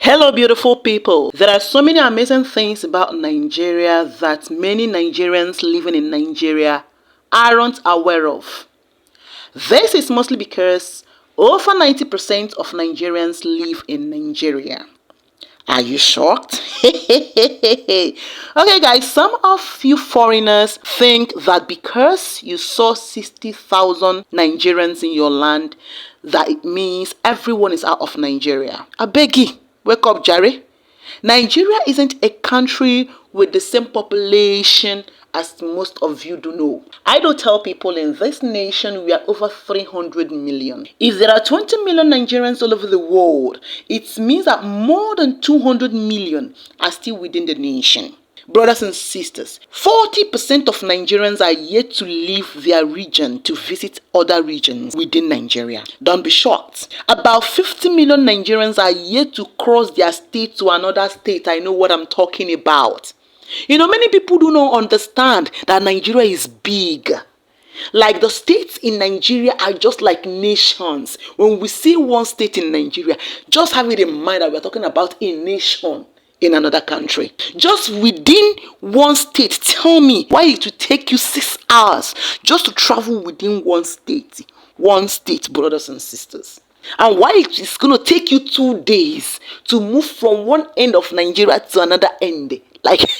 Hello beautiful people. There are so many amazing things about Nigeria that many Nigerians living in Nigeria aren't aware of. This is mostly because over 90% of Nigerians live in Nigeria. Are you shocked? Okay guys, some of you foreigners think that because you saw 60,000 Nigerians in your land, that it means everyone is out of Nigeria. I beg you, wake up Jerry. Nigeria isn't a country with the same population as most of you do know. I do tell people in this nation we are over 300 million. If there are 20 million Nigerians all over the world, it means that more than 200 million are still within the nation. Brothers and sisters, 40% of Nigerians are yet to leave their region to visit other regions within Nigeria. Don't be shocked. About 50 million Nigerians are yet to cross their state to another state. I know what I'm talking about. You know, many people do not understand that Nigeria is big. Like the states in Nigeria are just like nations. When we see one state in Nigeria, just have it in mind that we're talking about a nation in another country. Just within one state, tell me why it will take you 6 hours just to travel within one state. One state, brothers and sisters. And why it is going to take you 2 days to move from one end of Nigeria to another end. Like,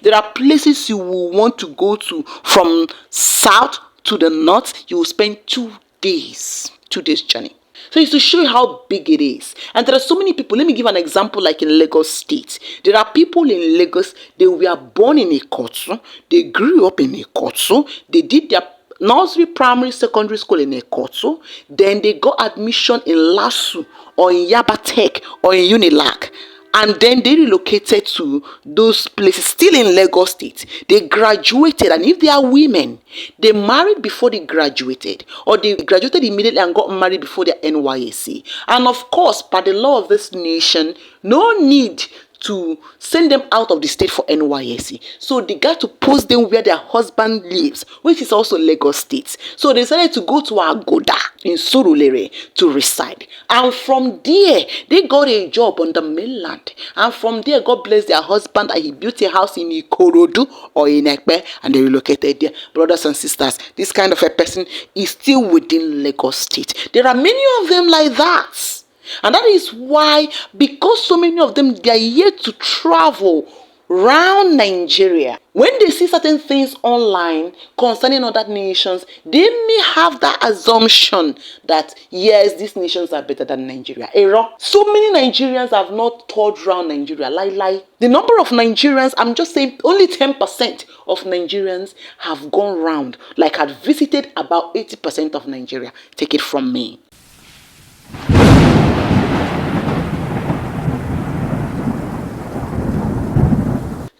there are places you will want to go to from south to the north. You will spend 2 days, 2 days journey. So it's to show you how big it is. And there are so many people. Let me give an example like in Lagos State. There are people in Lagos, they were born in Ikotu. They grew up in Ikotu. They did their nursery, primary, secondary school in Ikotu. Then they got admission in LASU or in Yaba Tech or in Unilag. And then they relocated to those places still in Lagos State. They graduated, and if they are women, they married before they graduated, or they graduated immediately and got married before their NYSC. And of course, by the law of this nation, no need to send them out of the state for NYSC. So they got to post them where their husband lives, which is also Lagos State. So they decided to go to Agoda in Surulere to reside. And from there, they got a job on the mainland. And from there, God bless their husband, and he built a house in Ikorodu or in Ekpe, and they relocated there. Brothers and sisters, this kind of a person is still within Lagos State. There are many of them like that. And that is why, because so many of them, they are yet to travel around Nigeria. When they see certain things online concerning other nations, they may have that assumption that yes, these nations are better than Nigeria. Error. So many Nigerians have not toured around Nigeria. Lie. The number of Nigerians, I'm just saying, only 10% of Nigerians have gone round, like had visited about 80% of Nigeria. Take it from me.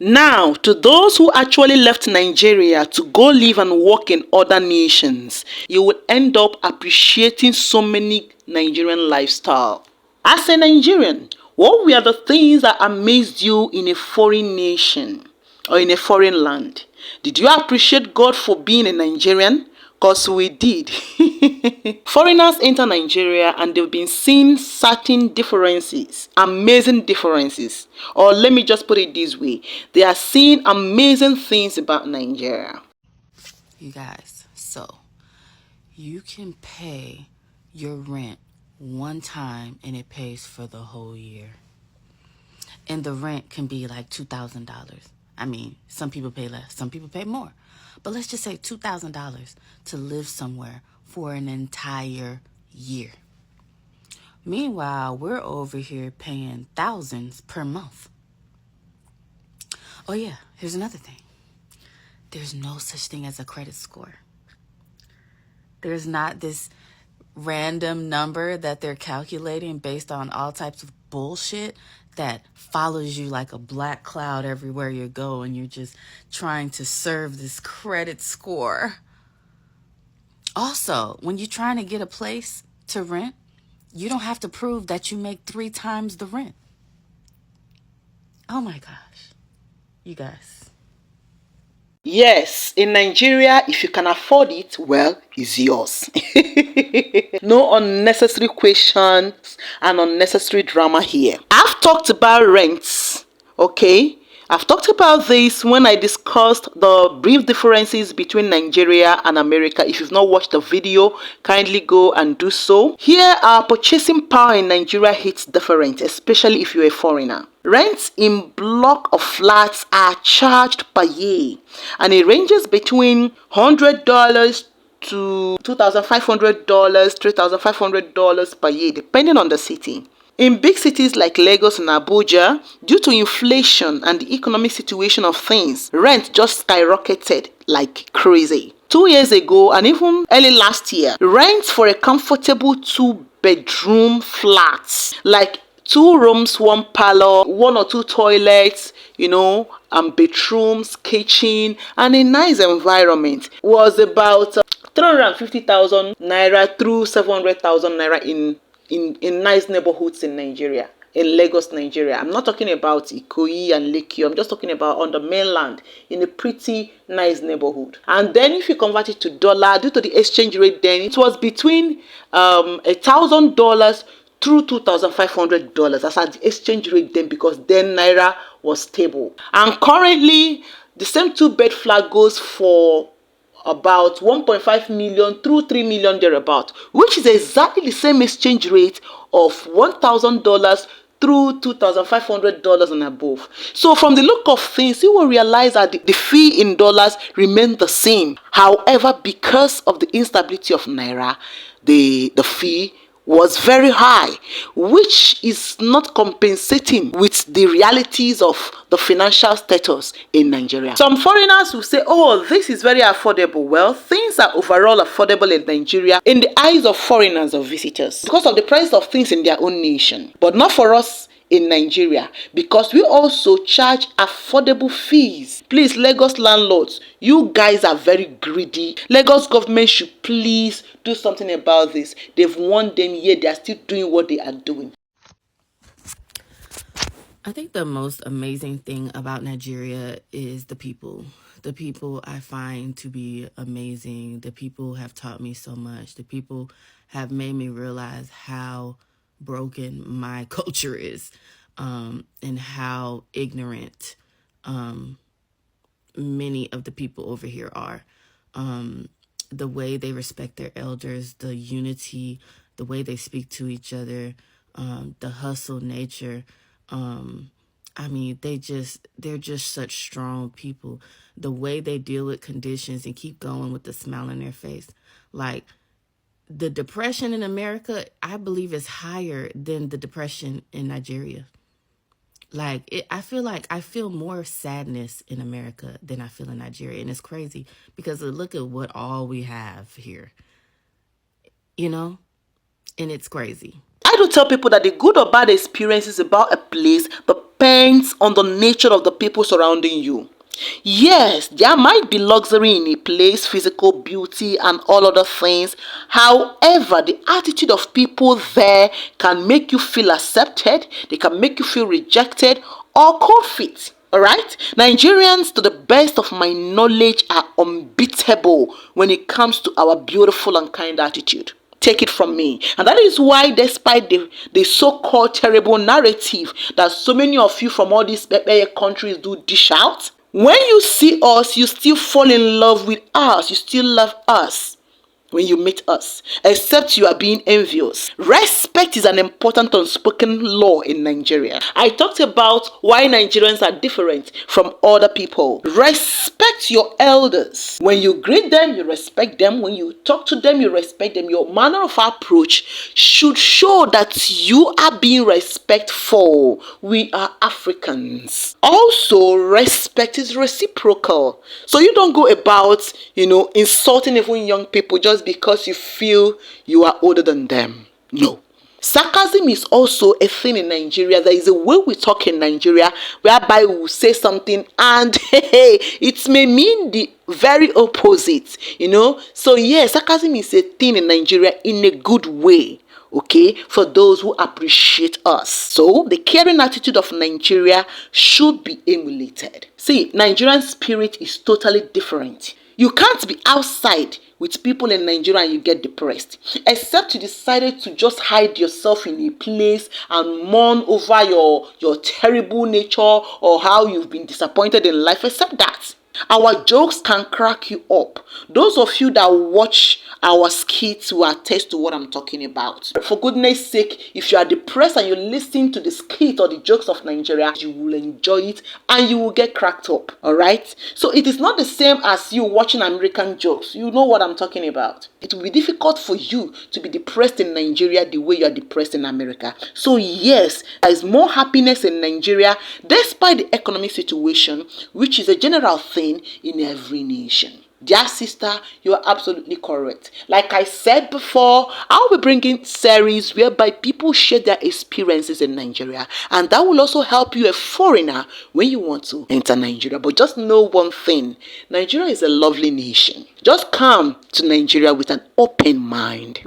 Now, to those who actually left Nigeria to go live and work in other nations, you will end up appreciating so many Nigerian lifestyle. As a Nigerian, what were the things that amazed you in a foreign nation or in a foreign land? Did you appreciate God for being a Nigerian? Because we did. Foreigners enter Nigeria and they've been seeing certain differences, amazing differences. Or let me just put it this way, they are seeing amazing things about Nigeria. You guys, so you can pay your rent one time and it pays for the whole year. And the rent can be like $2,000. I mean, some people pay less, some people pay more. But let's just say $2,000 to live somewhere for an entire year. Meanwhile, we're over here paying thousands per month. Oh yeah, here's another thing. There's no such thing as a credit score. There's not this random number that they're calculating based on all types of bullshit that follows you like a black cloud everywhere you go, and you're just trying to serve this credit score. Also, when you're trying to get a place to rent, you don't have to prove that you make 3 times the rent. Oh my gosh. You guys. Yes, in Nigeria, if you can afford it, well, it's yours. No unnecessary questions and unnecessary drama here. I've talked about rents, okay? I've talked about this when I discussed the brief differences between Nigeria and America. If you've not watched the video, kindly go and do so. Here, our purchasing power in Nigeria hits different, especially if you're a foreigner. Rents in block of flats are charged per year, and it ranges between $100 to $2,500, $3,500 per year, depending on the city. In big cities like Lagos and Abuja, due to inflation and the economic situation of things, rent just skyrocketed like crazy. 2 years ago and even early last year, rent for a comfortable two-bedroom flat, like 2 rooms, 1 parlor, 1 or 2 toilets, bedrooms, kitchen, and a nice environment, was about 350,000 naira through 700,000 naira in nice neighborhoods in Nigeria, in Lagos, Nigeria. I'm not talking about Ikoyi and Lekki. I'm just talking about on the mainland in a pretty nice neighborhood. And then if you convert it to dollar, due to the exchange rate then, it was between $1,000 through $2,500 as at the exchange rate then, because then naira was stable. And currently, the same 2-bed flat goes for about 1.5 million through 3 million thereabout, which is exactly the same exchange rate of $1,000 through $2,500 and above. So from the look of things, you will realize that the fee in dollars remain the same. However, because of the instability of naira, the fee was very high, which is not compensating with the realities of the financial status in Nigeria. Some foreigners will say, oh, this is very affordable. Well, things are overall affordable in Nigeria in the eyes of foreigners or visitors because of the price of things in their own nation, but not for us in Nigeria, because we also charge affordable fees. Please, Lagos landlords, you guys are very greedy. Lagos government should please do something about this. They've warned them, yet they are still doing what they are doing. I think the most amazing thing about Nigeria is the people. The people I find to be amazing. The people have taught me so much. The people have made me realize how broken my culture is, and how ignorant many of the people over here are. The way they respect their elders, the unity, the way they speak to each other, the hustle nature. I mean, they're just such strong people. The way they deal with conditions and keep going with a smile on their face. Like, the depression in America, I believe, is higher than the depression in Nigeria. Like, I feel more sadness in America than I feel in Nigeria. And it's crazy because look at what all we have here, and it's crazy. I do tell people that the good or bad experiences about a place depends on the nature of the people surrounding you. Yes, there might be luxury in a place, physical beauty and all other things. However, the attitude of people there can make you feel accepted, they can make you feel rejected or cold feet. Alright? Nigerians, to the best of my knowledge, are unbeatable when it comes to our beautiful and kind attitude. Take it from me. And that is why, despite the so-called terrible narrative that so many of you from all these countries do dish out, when you see us, you still fall in love with us. You still love us when you meet us, except you are being envious. Respect is an important unspoken law in Nigeria. I talked about why Nigerians are different from other people. Respect your elders. When you greet them, you respect them. When you talk to them, you respect them. Your manner of approach should show that you are being respectful. We are Africans. Also, respect is reciprocal. So you don't go about, insulting even young people just because you feel you are older than them. No. Sarcasm is also a thing in Nigeria. There is a way we talk in Nigeria whereby we will say something and it may mean the very opposite, So yes, sarcasm is a thing in Nigeria in a good way. okay, for those who appreciate us. So the caring attitude of Nigeria should be emulated. See, Nigerian spirit is totally different. You can't be outside with people in Nigeria and you get depressed, except you decided to just hide yourself in a place and mourn over your terrible nature or how you've been disappointed in life. Except that our jokes can crack you up. Those of you that watch our skits will attest to what I'm talking about. For goodness sake, if you are depressed and you listen to the skit or the jokes of Nigeria, you will enjoy it and you will get cracked up. Alright? So it is not the same as you watching American jokes. You know what I'm talking about. It will be difficult for you to be depressed in Nigeria the way you are depressed in America. So yes, there is more happiness in Nigeria despite the economic situation, which is a general thing in every nation. Dear sister, you are absolutely correct. Like I said before, I'll be bringing series whereby people share their experiences in Nigeria, and that will also help you, a foreigner, when you want to enter Nigeria. But just know one thing, Nigeria is a lovely nation. Just come to Nigeria with an open mind.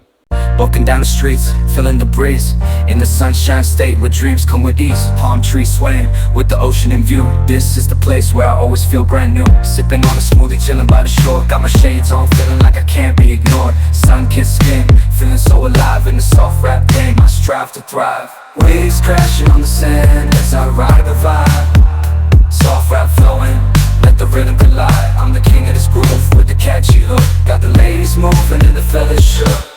Walking down the streets, feeling the breeze, in the sunshine state where dreams come with ease. Palm trees swaying with the ocean in view. This is the place where I always feel brand new. Sipping on a smoothie, chilling by the shore. Got my shades on, feeling like I can't be ignored. Sun-kissed skin, feeling so alive in the soft rap game. I strive to thrive. Waves crashing on the sand as I ride the vibe. Soft rap flowing, let the rhythm collide. I'm the king of this groove with the catchy hook. Got the ladies moving and the fellas shook.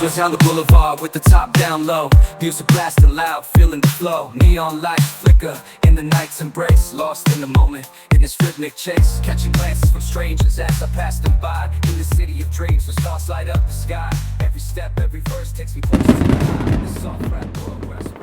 Just down the boulevard with the top down low. Music blasting loud, feeling the flow. Neon lights flicker in the night's embrace. Lost in the moment, in this rhythmic chase. Catching glances from strangers as I pass them by. In the city of dreams where stars light up the sky. Every step, every verse takes me closer to the high. This soft rap world where I